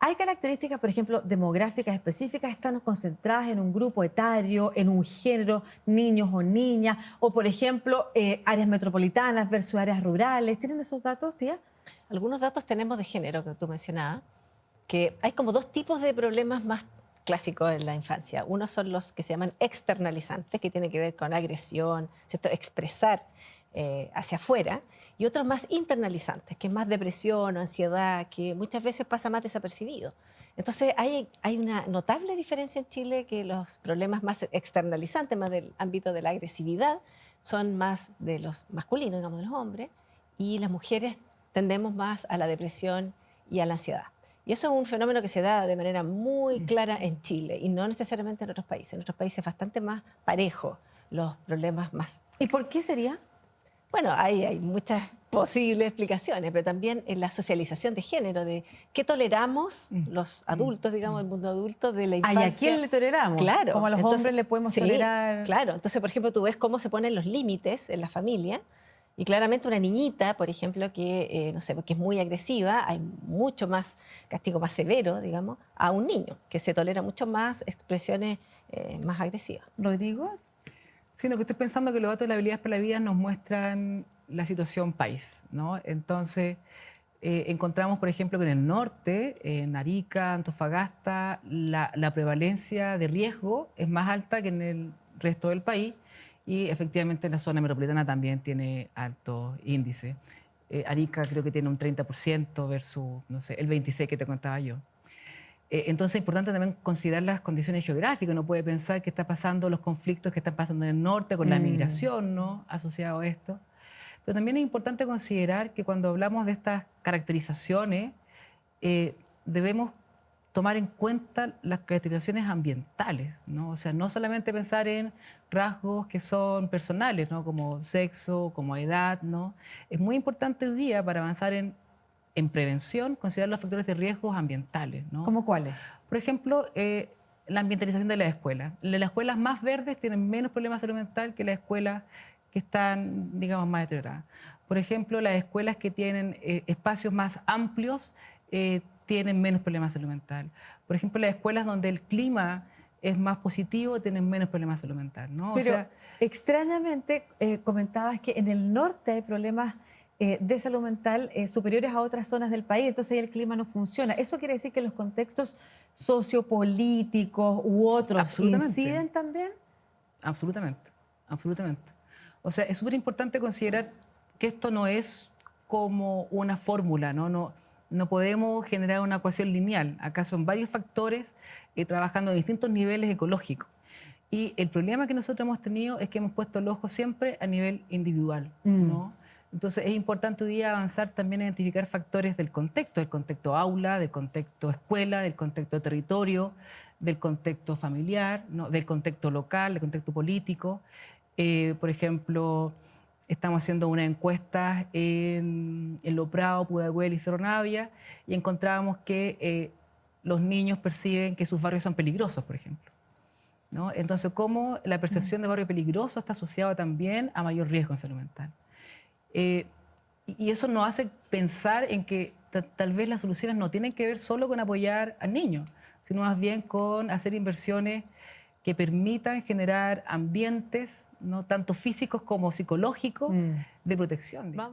¿Hay características, por ejemplo, demográficas específicas, están concentradas en un grupo etario, en un género, niños o niñas, o por ejemplo, áreas metropolitanas versus áreas rurales? ¿Tienen esos datos, Pía? Algunos datos tenemos de género que tú mencionabas, que hay como dos tipos de problemas más clásicos en la infancia. Uno son los que se llaman externalizantes, que tienen que ver con agresión, ¿cierto? Expresar hacia afuera, y otros más internalizantes, que es más depresión o ansiedad, que muchas veces pasa más desapercibido. Entonces hay una notable diferencia en Chile, que los problemas más externalizantes, más del ámbito de la agresividad, son más de los masculinos, digamos, de los hombres, y las mujeres tendemos más a la depresión y a la ansiedad. Y eso es un fenómeno que se da de manera muy clara en Chile y no necesariamente en otros países. En otros países es bastante más parejo los problemas más. ¿Y por qué sería? Bueno, hay muchas posibles explicaciones, pero también en la socialización de género, de qué toleramos los adultos, digamos, el mundo adulto de la ¿Ay, a quién infancia. le toleramos? Como Claro, a los entonces, hombres le podemos sí, tolerar. claro. Entonces, por ejemplo, tú ves cómo se ponen los límites en la familia y claramente una niñita, por ejemplo, que, no sé, que es muy agresiva, hay mucho más castigo más severo, digamos, a un niño, que se tolera mucho más expresiones más agresivas. Rodrigo, Sino que estoy pensando que los datos de la habilidades para la vida nos muestran la situación país, ¿no? Entonces, encontramos, por ejemplo, que en el norte, en Arica, Antofagasta, la prevalencia de riesgo es más alta que en el resto del país y efectivamente la zona metropolitana también tiene alto índice. Arica creo que tiene un 30% versus, no sé, el 26% que te contaba yo. Entonces es importante también considerar las condiciones geográficas. Uno puede pensar que está pasando los conflictos que están pasando en el norte con la migración, ¿no? Asociado a esto. Pero también es importante considerar que cuando hablamos de estas caracterizaciones, debemos tomar en cuenta las caracterizaciones ambientales, ¿no? O sea, no solamente pensar en rasgos que son personales, ¿no? Como sexo, como edad, ¿no? Es muy importante hoy día para avanzar en prevención, considerar los factores de riesgos ambientales, ¿no? ¿cómo cuáles? Por ejemplo, la ambientalización de las escuelas. Las escuelas más verdes tienen menos problemas de salud mental que las escuelas que están, digamos, más deterioradas. Por ejemplo, las escuelas que tienen espacios más amplios tienen menos problemas de salud mental. Por ejemplo, las escuelas donde el clima es más positivo tienen menos problemas de salud mental, ¿no? O Pero sea, extrañamente comentabas que en el norte hay problemas de salud mental superiores a otras zonas del país, entonces ahí el clima no funciona. ¿Eso quiere decir que los contextos sociopolíticos u otros absolutamente. inciden también? Absolutamente, absolutamente. O sea, es súper importante considerar que esto no es como una fórmula, ¿no? No podemos generar una ecuación lineal. Acá son varios factores trabajando a distintos niveles ecológicos. Y el problema que nosotros hemos tenido es que hemos puesto el ojo siempre a nivel individual, ¿no? Entonces es importante hoy día avanzar también a identificar factores del contexto aula, del contexto escuela, del contexto territorio, del contexto familiar, ¿no? Del contexto local, del contexto político. Por ejemplo, estamos haciendo unas encuestas en Lo Prado, Pudahuel y Cerro Navia y encontrábamos que los niños perciben que sus barrios son peligrosos, por ejemplo, ¿no? Entonces, cómo la percepción de barrio peligroso está asociada también a mayor riesgo en salud mental. Eh, y eso nos hace pensar en que tal vez las soluciones no tienen que ver solo con apoyar al niño, sino más bien con hacer inversiones que permitan generar ambientes, ¿no? Tanto físicos como psicológicos, de protección, digamos.